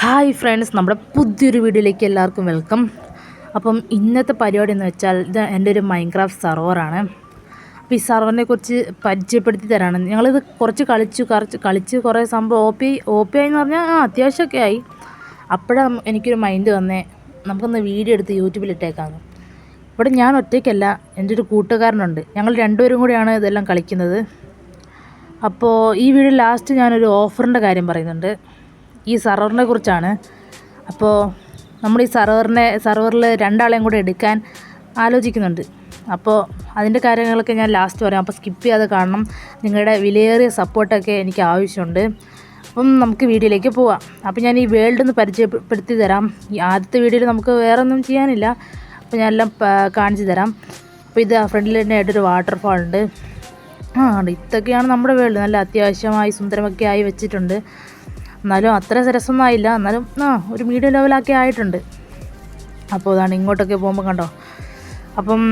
Hi friends, നമ്മുടെ പുതിയൊരു വീഡിയോയിലേക്ക് എല്ലാവർക്കും വെൽക്കം. അപ്പം ഇന്നത്തെ പരിപാടി എന്ന് വെച്ചാൽ ഇത് എൻ്റെ ഒരു മൈൻക്രാഫ്റ്റ് സെർവറാണ്. അപ്പോൾ ഈ സെർവറിനെ കുറിച്ച് പരിചയപ്പെടുത്തി തരാണ്. ഞങ്ങളിത് കുറച്ച് കളിച്ച് കുറേ സംഭവം ഒ പി ആയി എന്ന് പറഞ്ഞാൽ അത്യാവശ്യമൊക്കെ ആയി. അപ്പോഴാണ് എനിക്കൊരു മൈൻഡ് വന്നേ, നമുക്കൊന്ന് വീഡിയോ എടുത്ത് യൂട്യൂബിലിട്ടേക്കാണ്. ഇവിടെ ഞാൻ ഒറ്റയ്ക്കല്ല, എൻ്റെ ഒരു കൂട്ടുകാരനുണ്ട്. ഞങ്ങൾ രണ്ടുപേരും കൂടിയാണ് ഇതെല്ലാം കളിക്കുന്നത്. അപ്പോൾ ഈ വീഡിയോ ലാസ്റ്റ് ഞാനൊരു ഓഫറിൻ്റെ കാര്യം പറയുന്നുണ്ട്, ഈ സെർവറിനെ കുറിച്ചാണ്. അപ്പോൾ നമ്മൾ ഈ സെർവറിൽ രണ്ടാളെയും കൂടെ എടുക്കാൻ ആലോചിക്കുന്നുണ്ട്. അപ്പോൾ അതിൻ്റെ കാര്യങ്ങളൊക്കെ ഞാൻ ലാസ്റ്റ് പറയാം. അപ്പോൾ സ്കിപ്പ് ചെയ്യാതെ കാണണം. നിങ്ങളുടെ വിലയേറിയ സപ്പോർട്ടൊക്കെ എനിക്ക് ആവശ്യമുണ്ട്. അപ്പം നമുക്ക് വീഡിയോയിലേക്ക് പോവാം. അപ്പോൾ ഞാൻ ഈ വേൾഡ് ഒന്ന് പരിചയപ്പെടുത്തി തരാം. ഈ ആദ്യത്തെ വീഡിയോയിൽ നമുക്ക് വേറെ ഒന്നും ചെയ്യാനില്ല, അപ്പോൾ ഞാനെല്ലാം കാണിച്ചു തരാം. അപ്പോൾ ഇത് ഫ്രണ്ടിൽ തന്നെ ആയിട്ടൊരു വാട്ടർഫാൾ ഉണ്ട്. ഇതൊക്കെയാണ് നമ്മുടെ വേൾഡ്. നല്ല അത്യാവശ്യമായി സുന്ദരമൊക്കെ ആയി വെച്ചിട്ടുണ്ട്. എന്നാലും അത്ര രസമൊന്നും ആയില്ല, എന്നാലും ഒരു മീഡിയം ലെവലൊക്കെ ആയിട്ടുണ്ട്. അപ്പോൾ അതാണ് ഇങ്ങോട്ടൊക്കെ പോകുമ്പോൾ കണ്ടോ. അപ്പം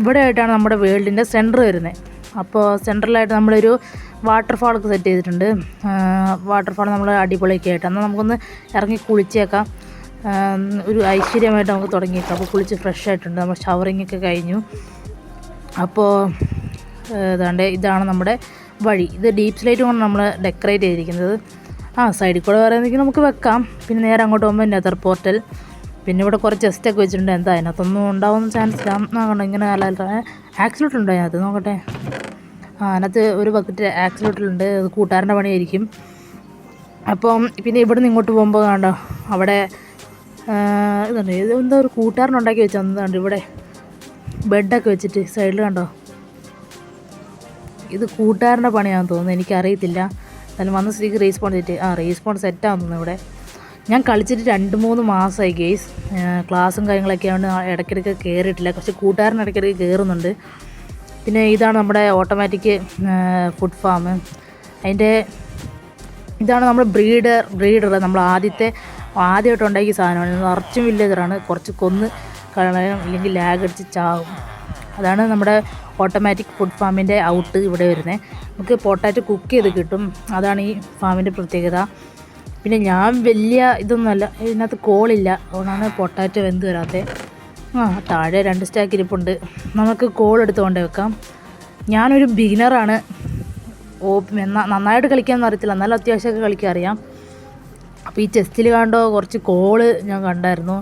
ഇവിടെ ആയിട്ടാണ് നമ്മുടെ വേൾഡിൻ്റെ സെൻറ്റർ വരുന്നത്. അപ്പോൾ സെൻറ്ററിലായിട്ട് നമ്മളൊരു വാട്ടർഫാളൊക്കെ സെറ്റ് ചെയ്തിട്ടുണ്ട്. വാട്ടർഫാൾ നമ്മൾ അടിപൊളിയൊക്കെ ആയിട്ട് എന്നാൽ നമുക്കൊന്ന് ഇറങ്ങി കുളിച്ചേക്കാം. ഒരു ഐശ്വര്യമായിട്ട് നമുക്ക് തുടങ്ങിയേക്കാം. അപ്പോൾ കുളിച്ച് ഫ്രഷ് ആയിട്ടുണ്ട്, നമ്മൾ ഷവറിങ്ങൊക്കെ കഴിഞ്ഞു. അപ്പോൾ ഇതാണ് നമ്മുടെ വഴി. ഇത് ഡീപ്പ് സ്ലൈറ്റ് കൊണ്ട് നമ്മൾ ഡെക്കറേറ്റ് ചെയ്തിരിക്കുന്നത്. സൈഡിൽ കൂടെ വേറെ എന്തെങ്കിലും നമുക്ക് വെക്കാം. പിന്നെ നേരെ അങ്ങോട്ട് പോകുമ്പോൾ നെതർ പോർട്ടൽ. പിന്നെ ഇവിടെ കുറച്ച് ചെസ്റ്റൊക്കെ വെച്ചിട്ടുണ്ട്. എന്താ അതിനകത്തൊന്നും ഉണ്ടാവുന്ന ചാൻസ് ഇല്ല. കണ്ടോ ഇങ്ങനെ ആക്സിലേറ്റർ ഉണ്ടോ അതിനകത്ത്? നോക്കട്ടെ. അതിനകത്ത് ഒരു ബക്കറ്റ് ആക്സിലേറ്ററുണ്ട്. അത് കൂട്ടുകാരൻ്റെ പണിയായിരിക്കും. അപ്പം പിന്നെ ഇവിടെ നിന്ന് ഇങ്ങോട്ട് പോകുമ്പോൾ കണ്ടോ അവിടെ ഇതുണ്ട്. ഇതെന്താ ഒരു കൂട്ടുകാരനുണ്ടാക്കി വെച്ചാൽ എന്തുണ്ട് ഇവിടെ ബെഡൊക്കെ വെച്ചിട്ട് സൈഡിൽ കണ്ടോ. ഇത് കൂട്ടുകാരൻ്റെ പണിയാണെന്ന് തോന്നുന്നു, എനിക്കറിയത്തില്ല. എന്നാലും വന്ന സ്ഥിതിക്ക് റീസ്പോൺ സെറ്റാകുന്നു. ഇവിടെ ഞാൻ കളിച്ചിട്ട് 2-3 മാസമായി ഗെയ്സ്. ക്ലാസ്സും കാര്യങ്ങളൊക്കെ ആയതുകൊണ്ട് ഇടയ്ക്കിടയ്ക്ക് കയറിയിട്ടില്ല. പക്ഷേ കൂട്ടുകാരൻ ഇടയ്ക്കിടയ്ക്ക് കയറുന്നുണ്ട്. പിന്നെ ഇതാണ് നമ്മുടെ ഓട്ടോമാറ്റിക് ഫുഡ് ഫാം. ഇതാണ് നമ്മുടെ ബ്രീഡർ. നമ്മൾ ആദ്യമായിട്ട് ഉണ്ടാക്കിയ സാധനമാണ്. നിറച്ചും വില്ലേജറാണ്. കുറച്ച് കൊന്ന് കളയാം, ഇല്ലെങ്കിൽ ലാഗ് അടിച്ച് ചാവും. അതാണ് നമ്മുടെ ഓട്ടോമാറ്റിക് ഫുഡ് ഫാമിൻ്റെ ഔട്ട് ഇവിടെ വരുന്നത്. നമുക്ക് പൊട്ടാറ്റോ കുക്ക് ചെയ്ത് കിട്ടും. അതാണ് ഈ ഫാമിൻ്റെ പ്രത്യേകത. പിന്നെ ഞാൻ വലിയ ഇതൊന്നുമല്ല, ഇതിനകത്ത് കോളില്ല, അതുകൊണ്ടാണ് പൊട്ടാറ്റോ വെന്ത് വരാത്തത്. താഴെ 2 സ്റ്റാക്ക് ഇരിപ്പുണ്ട്. നമുക്ക് കോൾ എടുത്ത് കൊണ്ടേ വെക്കാം. ഞാനൊരു ബിഗിനറാണ്. നന്നായിട്ട് കളിക്കാമെന്ന് അറിയത്തില്ല, എന്നാലും അത്യാവശ്യമൊക്കെ കളിക്കാൻ അറിയാം. അപ്പോൾ ഈ ചെസ്റ്റിൽ കണ്ടോ കുറച്ച് കോള് ഞാൻ കണ്ടായിരുന്നു.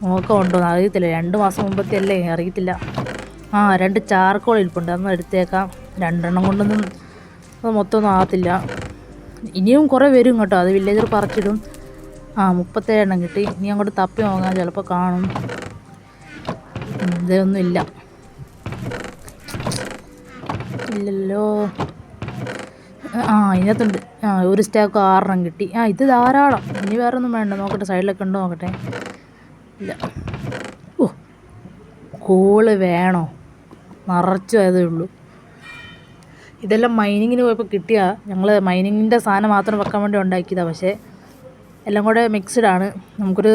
നോക്കമുണ്ടോ എന്ന് അറിയത്തില്ല, 2 മാസം മുമ്പത്തെ അല്ലേ, അറിയത്തില്ല. 2 ചാർക്കോൾ ഇരിപ്പുണ്ട്, അതൊന്നും എടുത്തേക്കാം. 2 എണ്ണം കൊണ്ടൊന്നും അത് മൊത്തമൊന്നും ആകത്തില്ല. ഇനിയും കുറേ വരും കേട്ടോ, അത് വില്ലേജർ പറിച്ചിടും. 37 എണ്ണം കിട്ടി. ഇനി അങ്ങോട്ട് തപ്പി നോക്കാം, ചിലപ്പോൾ കാണും. ഇതൊന്നും ഇല്ലല്ലോ. ഇതിനകത്തുണ്ട്. ഒരു സ്റ്റാക്ക് 6 എണ്ണം കിട്ടി. ഇത് ധാരാളം. ഇനി വേറെ ഒന്നും വേണ്ട. നോക്കട്ടെ സൈഡിലൊക്കെ ഉണ്ടോ നോക്കട്ടെ. ഇല്ല. കോള് വേണോ? നിറച്ചു ആയതേ ഉള്ളൂ. ഇതെല്ലാം മൈനിങ്ങിന് പോയപ്പോൾ ഞങ്ങൾ മൈനിങ്ങിൻ്റെ സാധനം മാത്രം വെക്കാൻ വേണ്ടി ഉണ്ടാക്കിയതാണ്. പക്ഷേ എല്ലാം കൂടെ മിക്സ്ഡാണ്. നമുക്കൊരു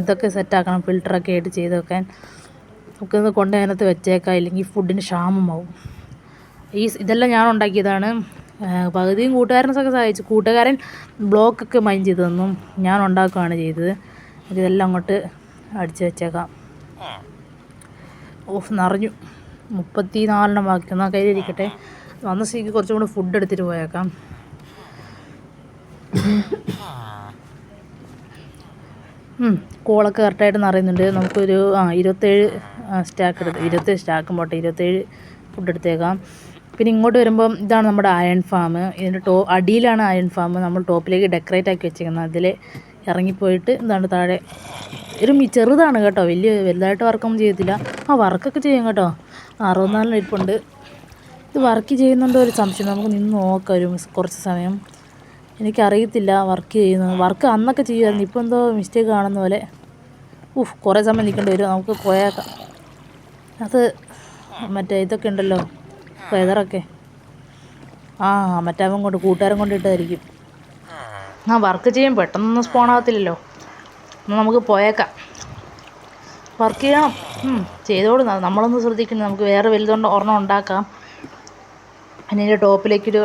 ഇതൊക്കെ സെറ്റാക്കണം, ഫിൽറ്ററൊക്കെ ആയിട്ട് ചെയ്ത് വെക്കാൻ. നമുക്കൊന്ന് കൊണ്ട് അതിനകത്ത് വെച്ചേക്കാം, ഇല്ലെങ്കിൽ ഫുഡിന് ക്ഷാമമാവും. ഇതെല്ലാം ഞാൻ ഉണ്ടാക്കിയതാണ്. പകുതിയും കൂട്ടുകാരനൊക്കെ സഹായിച്ചു. കൂട്ടുകാരൻ ബ്ലോക്കൊക്കെ മൈൻ ചെയ്ത് തന്നു, ഞാൻ ഉണ്ടാക്കുകയാണ് ചെയ്തത്. ഇതെല്ലാം അങ്ങോട്ട് അടിച്ച് വെച്ചേക്കാം. നിറഞ്ഞു. 34 എണ്ണം ബാക്കി. എന്നാൽ കയ്യിലിരിക്കട്ടെ. വന്ന സ്ഥിതിക്ക് കുറച്ചും കൂടെ ഫുഡ് എടുത്തിട്ട് പോയേക്കാം. കോളൊക്കെ കറക്റ്റായിട്ട് നിറയുന്നുണ്ട്. നമുക്കൊരു 27 സ്റ്റാക്കും പോട്ടെ, 27 ഫുഡ് എടുത്തേക്കാം. പിന്നെ ഇങ്ങോട്ട് വരുമ്പം ഇതാണ് നമ്മുടെ അയൺ ഫാം. ഇതിൻ്റെ അടിയിലാണ് അയൺ ഫാം. നമ്മൾ ടോപ്പിലേക്ക് ഡെക്കറേറ്റ് ആക്കി വെച്ചേക്കുന്നത്. അതിൽ ഇറങ്ങിപ്പോയിട്ട് എന്താണ് താഴെ ഒരു ചെറുതാണ് കേട്ടോ, വലുതായിട്ട് വർക്കൊന്നും ചെയ്യത്തില്ല. വർക്കൊക്കെ ചെയ്യും കേട്ടോ. 64 ഇരിപ്പുണ്ട്. ഇത് വർക്ക് ചെയ്യുന്നുണ്ടോ ഒരു സംശയം. നമുക്ക് നിന്ന് നോക്കാം കുറച്ച് സമയം. എനിക്കറിയത്തില്ല വർക്ക് ചെയ്യുന്നത്. വർക്ക് അന്നൊക്കെ ചെയ്യുമായിരുന്നു, ഇപ്പോൾ എന്തോ മിസ്റ്റേക്ക് കാണുന്ന പോലെ. കുറേ സമയം നിൽക്കേണ്ടി വരും. നമുക്ക് പോയേക്കാം. അത് മറ്റേ ഇതൊക്കെ ഉണ്ടല്ലോ, ഫെതറൊക്കെ. മറ്റേ അവൻ കൂട്ടുകാരൻ കൊണ്ടിട്ടായിരിക്കും. വർക്ക് ചെയ്യും, പെട്ടെന്നൊന്നും സ്പോണാകത്തില്ലല്ലോ. എന്നാൽ നമുക്ക് പോയേക്കാം. വർക്ക് ചെയ്യണം, ചെയ്തോളൂ. നമ്മളൊന്നും ശ്രദ്ധിക്കണം. നമുക്ക് വേറെ വലുതുകൊണ്ട് ഒരെണ്ണം ഉണ്ടാക്കാം. പിന്നെ ഇതിൻ്റെ ടോപ്പിലേക്കൊരു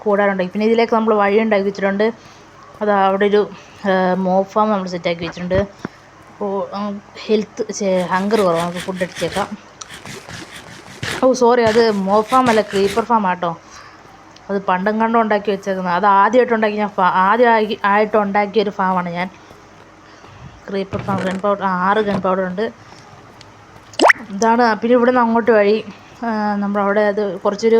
കൂടാറുണ്ടാക്കി. പിന്നെ ഇതിലേക്ക് നമ്മൾ വഴി ഉണ്ടാക്കി വെച്ചിട്ടുണ്ട്. അത് അവിടെ ഒരു മോപ്പ് ഫാം നമ്മൾ സെറ്റാക്കി വെച്ചിട്ടുണ്ട്. അപ്പോൾ ഹങ്കർ കുറവാണ്, നമുക്ക് ഫുഡ് അടിച്ചേക്കാം. സോറി, അത് മോപ്പ് ഫാം അല്ല, ക്രീപ്പർ ഫാം ആട്ടോ. അത് പണ്ടും കണ്ടും ഉണ്ടാക്കി വെച്ചേക്കുന്നത്. അത് ആദ്യമായിട്ട് ഉണ്ടാക്കിയൊരു ഫാമാണ് ഞാൻ. Creeper farm. Gun powder 6 gun powder ഉണ്ട്. ഇതാണ്. പിന്നെ ഇവിടെ നിന്ന് അങ്ങോട്ട് വഴി നമ്മളവിടെ അത് കുറച്ചൊരു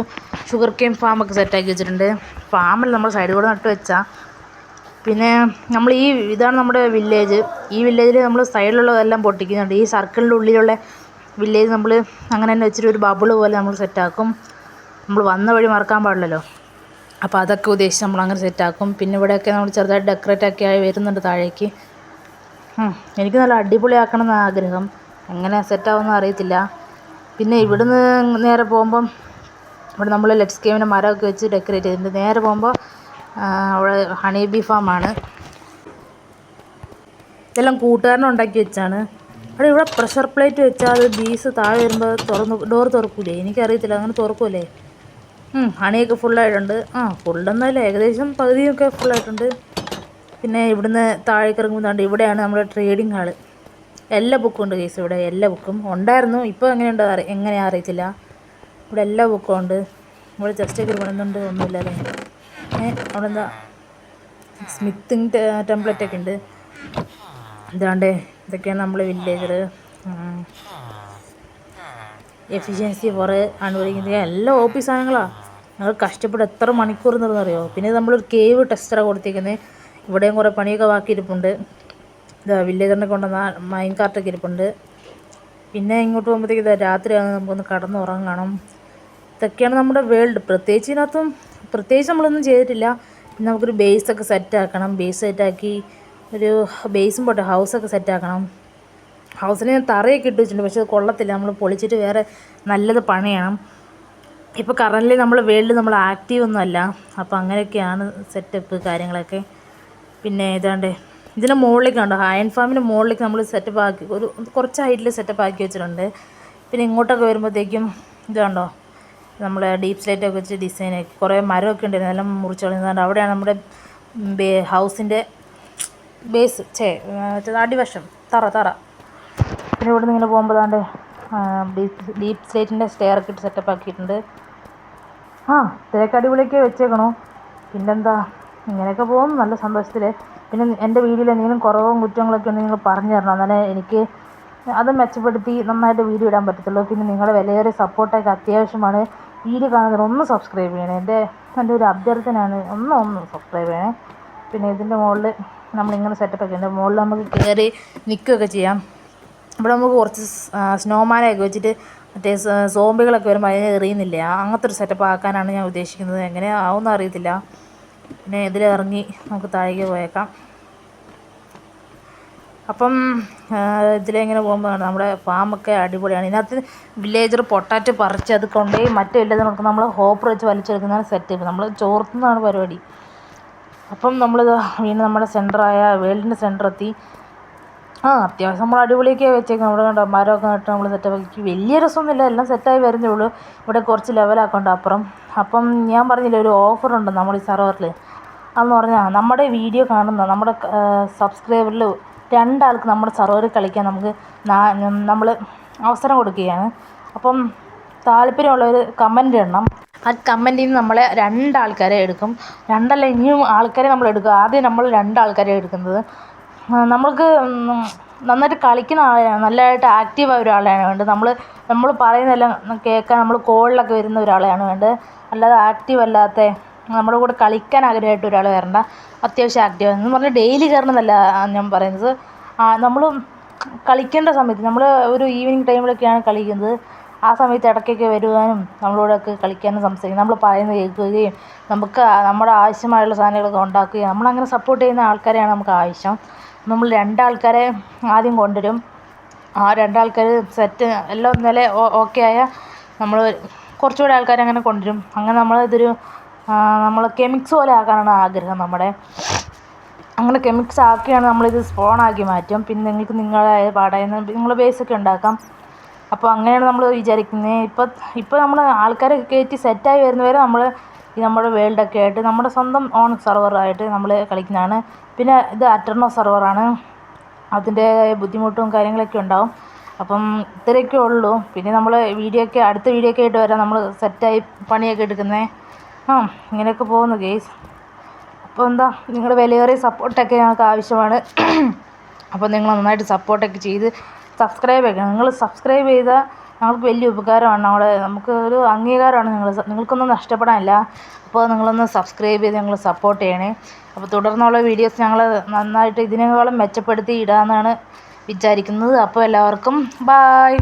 ഷുഗർ കെയിൻ ഫാമൊക്കെ സെറ്റാക്കി വെച്ചിട്ടുണ്ട്. ഫാമിൽ നമ്മൾ സൈഡിൽ കൂടെ നട്ട് വെച്ചാൽ. പിന്നെ നമ്മൾ ഇതാണ് നമ്മുടെ വില്ലേജ്. ഈ വില്ലേജിൽ നമ്മൾ സൈഡിലുള്ളതെല്ലാം പൊട്ടിക്കുന്നുണ്ട്. ഈ സർക്കിളിൻ്റെ ഉള്ളിലുള്ള വില്ലേജ് നമ്മൾ അങ്ങനെ തന്നെ വെച്ചിട്ട് ഒരു ബബിള് പോലെ നമ്മൾ സെറ്റാക്കും. നമ്മൾ വന്ന വഴി മറക്കാൻ പാടില്ലല്ലോ. അപ്പോൾ അതൊക്കെ ഉദ്ദേശിച്ച് നമ്മൾ അങ്ങനെ സെറ്റാക്കും. പിന്നെ ഇവിടെയൊക്കെ നമ്മൾ ചെറുതായിട്ട് ഡെക്കറേറ്റ് ഒക്കെ ആയി വരുന്നുണ്ട് താഴേക്ക്. എനിക്ക് നല്ല അടിപൊളിയാക്കണം എന്ന് ആഗ്രഹം. എങ്ങനെ സെറ്റാവുമെന്ന് അറിയത്തില്ല. പിന്നെ ഇവിടുന്ന് നേരെ പോകുമ്പം ഇവിടെ നമ്മൾ ലെറ്റ്സ് ഗെയിമിൻ്റെ മരമൊക്കെ വെച്ച് ഡെക്കറേറ്റ് ചെയ്തിട്ടുണ്ട്. നേരെ പോകുമ്പോൾ അവിടെ ഹണി ബീ ഫാമാണ്. ഇതെല്ലാം കൂട്ടുകാരനെ ഉണ്ടാക്കി വെച്ചാണ്. അവിടെ ഇവിടെ പ്രഷർ പ്ലേറ്റ് വെച്ചാൽ അത് ബീസ് താഴെ വരുമ്പോൾ ഡോർ തുറക്കൂലേ? എനിക്കറിയത്തില്ല, അങ്ങനെ തുറക്കൂലേ? ഹണിയൊക്കെ ഫുള്ളായിട്ടുണ്ട്. ഫുള്ളൊന്നുമില്ല, ഏകദേശം പകുതിയൊക്കെ ഫുള്ളായിട്ടുണ്ട്. പിന്നെ ഇവിടുന്ന് താഴേക്ക് ഇറങ്ങുമ്പോഴാണ്ട് ഇവിടെയാണ് നമ്മുടെ ട്രേഡിങ് ഹാള്. എല്ലാ ബുക്കും ഉണ്ട് കേസ്. ഇവിടെ എല്ലാ ബുക്കും ഉണ്ടായിരുന്നു. ഇപ്പോൾ എങ്ങനെയാ അറിയത്തില്ല. ഇവിടെ എല്ലാ ബുക്കും ഉണ്ട്. ഇവിടെ ചെസ്റ്റൊക്കെ പണിതുണ്ട്. ഒന്നുമില്ലല്ലേ? അവിടെ എന്താ സ്മിത്തിങ് ടെംപ്ലേറ്റൊക്കെ ഉണ്ട്. ഇതാണ്ടേ, ഇതൊക്കെയാണ് നമ്മൾ വില്ലേജർ. എഫിഷ്യൻസി കുറേ അനുഭവിക്കുന്നത് എല്ലാ ഓഫീസ് സാധനങ്ങളാണ്. ഞങ്ങൾ കഷ്ടപ്പെട്ട് എത്ര മണിക്കൂർ നിർന്നറിയോ. പിന്നെ നമ്മളൊരു കേവ് ടെസ്റ്ററാണ് കൊടുത്തിരിക്കുന്നത്. ഇവിടെയും കുറേ പണിയൊക്കെ ബാക്കിയിരിപ്പുണ്ട്. ഇതാ വില്ലേജറിനെ കൊണ്ടുവന്ന മൈൻ കാർട്ടൊക്കെ ഇരിപ്പുണ്ട്. പിന്നെ ഇങ്ങോട്ട് പോകുമ്പോഴത്തേക്ക് ഇതാ രാത്രിയാണ്, നമുക്കൊന്ന് കടന്നുറങ്ങണം. ഇതൊക്കെയാണ് നമ്മുടെ വേൾഡ്. പ്രത്യേകിച്ച് നമ്മളൊന്നും ചെയ്തിട്ടില്ല. പിന്നെ നമുക്കൊരു ബേസൊക്കെ സെറ്റാക്കണം. ബേസ് സെറ്റാക്കി ഒരു ബേസും പോട്ടെ, ഹൗസൊക്കെ സെറ്റാക്കണം. ഹൗസിന് ഞാൻ തറയൊക്കെ ഇട്ട് വെച്ചിട്ടുണ്ട്, പക്ഷെ അത് കൊള്ളത്തില്ല. നമ്മൾ പൊളിച്ചിട്ട് വേറെ നല്ലത് പണിയണം. ഇപ്പോൾ കറൻ്റ് നമ്മൾ വേൾഡ് നമ്മൾ ആക്റ്റീവ് ഒന്നുമല്ല. അപ്പോൾ അങ്ങനെയൊക്കെയാണ് സെറ്റപ്പ് കാര്യങ്ങളൊക്കെ. പിന്നെ ഏതാണ്ട് ഇതിന് മുകളിലേക്ക് ഉണ്ടോ, അയൺ ഫാമിൻ്റെ മുകളിലേക്ക് നമ്മൾ സെറ്റപ്പ് ആക്കി കുറച്ച് ഹൈറ്റിൽ സെറ്റപ്പ് ആക്കി വെച്ചിട്ടുണ്ട്. പിന്നെ ഇങ്ങോട്ടൊക്കെ വരുമ്പോഴത്തേക്കും ഇതുണ്ടോ, നമ്മൾ ഡീപ്പ് സ്ലേറ്റൊക്കെ വെച്ച് ഡിസൈനാക്കി കുറേ മരമൊക്കെ ഉണ്ട്, എല്ലാം മുറിച്ച് കളയുന്നതുകൊണ്ട്. അവിടെയാണ് നമ്മുടെ ഹൗസിൻ്റെ ബേസ് അടിവശം തറ. പിന്നെ ഇവിടെ നിന്ന് ഇങ്ങനെ പോകുമ്പോൾ അതാണ്ട് ഡീപ്പ് സ്ലേറ്റിൻ്റെ സ്റ്റെയറൊക്കെ ഇട്ട് സെറ്റപ്പ് ആക്കിയിട്ടുണ്ട്. തിരക്ക് അടിപൊളിയൊക്കെ വെച്ചേക്കണു. പിന്നെന്താ, ഇങ്ങനെയൊക്കെ പോകും നല്ല സന്തോഷത്തിൽ. പിന്നെ എൻ്റെ വീഡിയോയിൽ എന്തെങ്കിലും കുറവും കുറ്റങ്ങളൊക്കെ ഉണ്ടെങ്കിൽ നിങ്ങൾ പറഞ്ഞു തരണം. എന്നാലേ എനിക്ക് അത് മെച്ചപ്പെടുത്തി നന്നായിട്ട് വീഡിയോ ഇടാൻ പറ്റത്തുള്ളൂ. പിന്നെ നിങ്ങളുടെ വിലയേറിയ സപ്പോർട്ടൊക്കെ അത്യാവശ്യമാണ്. വീഡിയോ കാണുന്നവർ ഒന്ന് സബ്സ്ക്രൈബ് ചെയ്യണേ. എൻ്റെ ഒരു അഭ്യർത്ഥനയാണ്. ഒന്ന് സബ്സ്ക്രൈബ് ചെയ്യണേ. പിന്നെ ഇതിൻ്റെ മുകളിൽ നമ്മളിങ്ങനെ സെറ്റപ്പൊക്കെ ഉണ്ട്. മുകളിൽ നമുക്ക് കയറി നിൽക്കുകയൊക്കെ ചെയ്യാം. ഇവിടെ നമുക്ക് കുറച്ച് സ്നോമാനൊക്കെ വെച്ചിട്ട് മറ്റേ സോംബികളൊക്കെ വരുമ്പോൾ അതിനെ എറിയുന്നില്ല, അങ്ങനത്തെ ഒരു സെറ്റപ്പ് ആക്കാനാണ് ഞാൻ ഉദ്ദേശിക്കുന്നത്. എങ്ങനെ ആവുമെന്ന് അറിയത്തില്ല. പിന്നെ ഇതിലിറങ്ങി നമുക്ക് താഴേക്ക് പോയേക്കാം. അപ്പം ഇതിലെങ്ങനെ പോകുമ്പോൾ നമ്മുടെ ഫാമൊക്കെ അടിപൊളിയാണ്. ഇതിനകത്ത് വില്ലേജർ പൊട്ടാറ്റോ പറിച്ച് അത് കൊണ്ടുപോയി മറ്റേ വില്ലേജർ നോക്കും നമ്മൾ ഹോപ്പർ വെച്ച് വലിച്ചെടുക്കുന്നതാണ് സെറ്റപ്പ്. നമ്മൾ ചോർത്തുന്നതാണ് പരിപാടി. അപ്പം നമ്മളിത് വീണ്ടും നമ്മുടെ സെൻറ്ററായ വേൾഡിൻ്റെ സെൻറ്ററെത്തി. അത്യാവശ്യം നമ്മൾ അടിപൊളിയൊക്കെ വെച്ചേക്കും. നമ്മുടെ കണ്ടോ മരമൊക്കെ നട്ട് നമ്മൾ സെറ്റപ്പാക്കി. വലിയ രസമൊന്നുമില്ല, എല്ലാം സെറ്റായി വരുന്നേ ഉള്ളൂ. ഇവിടെ കുറച്ച് ലെവലാക്കണ്ട അപ്പുറം. അപ്പം ഞാൻ പറഞ്ഞില്ലേ ഒരു ഓഫറുണ്ട് നമ്മൾ ഈ സെർവറിൽ. അതെന്ന് പറഞ്ഞാൽ നമ്മുടെ വീഡിയോ കാണുന്ന നമ്മുടെ സബ്സ്ക്രൈബറിൽ 2 ആൾക്ക് നമ്മുടെ സെർവറിൽ കളിക്കാൻ നമുക്ക് നമ്മൾ അവസരം കൊടുക്കുകയാണ്. അപ്പം താല്പര്യമുള്ളവർ കമൻ്റ് ഇടണം. ആ കമൻറ്റിൽ നിന്ന് നമ്മളെ 2 ആൾക്കാരെ എടുക്കും. 2 അല്ല, ഇനിയും ആൾക്കാരെ നമ്മൾ എടുക്കും. ആദ്യം നമ്മൾ 2 ആൾക്കാരെ എടുക്കുന്നത്. നമ്മൾക്ക് നന്നായിട്ട് കളിക്കുന്ന ആളെയാണ്, നല്ലതായിട്ട് ആക്റ്റീവായ ഒരാളെയാണ് വേണ്ടത്. നമ്മൾ പറയുന്നതെല്ലാം കേൾക്കാൻ നമ്മൾ കോളിലൊക്കെ വരുന്ന ഒരാളെയാണ് വേണ്ടത്. അല്ലാതെ ആക്റ്റീവ് അല്ലാത്ത നമ്മുടെ കൂടെ കളിക്കാൻ ആഗ്രഹമായിട്ട് ഒരാൾ വരണ്ട. അത്യാവശ്യം ആക്റ്റീവ് എന്ന് പറഞ്ഞാൽ ഡെയിലി കയറണമെന്നല്ല ഞാൻ പറയുന്നത്. നമ്മൾ കളിക്കേണ്ട സമയത്ത് നമ്മൾ ഒരു ഈവനിങ് ടൈമിലൊക്കെയാണ് കളിക്കുന്നത്. ആ സമയത്ത് ഇടയ്ക്കൊക്കെ വരുവാനും നമ്മളോടൊക്കെ കളിക്കാനും സംസാരിക്കും. നമ്മൾ പറയുന്നത് കേൾക്കുകയും നമുക്ക് നമ്മുടെ ആവശ്യമായുള്ള സാധനങ്ങളൊക്കെ ഉണ്ടാക്കുകയും നമ്മളങ്ങനെ സപ്പോർട്ട് ചെയ്യുന്ന ആൾക്കാരെയാണ് നമുക്ക് ആവശ്യം. നമ്മൾ 2 ആൾക്കാരെ ആദ്യം കൊണ്ടുവരും. ആ 2 ആൾക്കാർ സെറ്റ് എല്ലാം ഇന്നലെ ഓക്കെ ആയാൽ നമ്മൾ കുറച്ചുകൂടെ ആൾക്കാരെ അങ്ങനെ കൊണ്ടുവരും. അങ്ങനെ നമ്മൾ കെമിക്സ് പോലെ ആക്കാനാണ് ആഗ്രഹം നമ്മുടെ. അങ്ങനെ കെമിക്സ് ആക്കിയാണ് നമ്മളിത് സ്പോണാക്കി മാറ്റും. പിന്നെ നിങ്ങൾക്ക് നിങ്ങളായ പാടായെന്ന് നിങ്ങൾ ബേസൊക്കെ ഉണ്ടാക്കാം. അപ്പോൾ അങ്ങനെയാണ് നമ്മൾ വിചാരിക്കുന്നത്. ഇപ്പോൾ നമ്മൾ ആൾക്കാരെ കയറ്റി സെറ്റായി വരുന്നവരെ നമ്മൾ ഈ നമ്മുടെ വേൾഡൊക്കെ ആയിട്ട് നമ്മുടെ സ്വന്തം ഓൺ സെർവറായിട്ട് നമ്മൾ കളിക്കുന്നതാണ്. പിന്നെ ഇത് അറ്റർനോ സെർവറാണ്. അതിൻ്റെ ബുദ്ധിമുട്ടും കാര്യങ്ങളൊക്കെ ഉണ്ടാവും. അപ്പം ഇത്രയൊക്കെ ഉള്ളൂ. പിന്നെ നമ്മൾ അടുത്ത വീഡിയോ ഒക്കെ ആയിട്ട് വരാം. നമ്മൾ സെറ്റായി പണിയൊക്കെ എടുക്കുന്നത്. ഇങ്ങനെയൊക്കെ പോകുന്നു ഗെയ്സ്. അപ്പോൾ എന്താ, നിങ്ങളുടെ വിലയേറിയ സപ്പോർട്ടൊക്കെ ഞങ്ങൾക്ക് ആവശ്യമാണ്. അപ്പോൾ നിങ്ങൾ നന്നായിട്ട് സപ്പോർട്ടൊക്കെ ചെയ്ത് സബ്സ്ക്രൈബ് ചെയ്യണം. നിങ്ങൾ സബ്സ്ക്രൈബ് ചെയ്താൽ ഞങ്ങൾക്ക് വലിയ ഉപകാരമാണ്. നമുക്ക് ഒരു അംഗീകാരമാണ്. നിങ്ങൾക്കൊന്നും നഷ്ടപ്പെടാനില്ല. അപ്പോൾ നിങ്ങളൊന്ന് സബ്സ്ക്രൈബ് ചെയ്ത് ഞങ്ങൾ സപ്പോർട്ട് ചെയ്യണേ. അപ്പോൾ തുടർന്നുള്ള വീഡിയോസ് ഞങ്ങൾ നന്നായിട്ട് ഇതിനേക്കാളും മെച്ചപ്പെടുത്തി ഇടാമെന്നാണ് വിചാരിക്കുന്നത്. അപ്പോൾ എല്ലാവർക്കും ബായ്.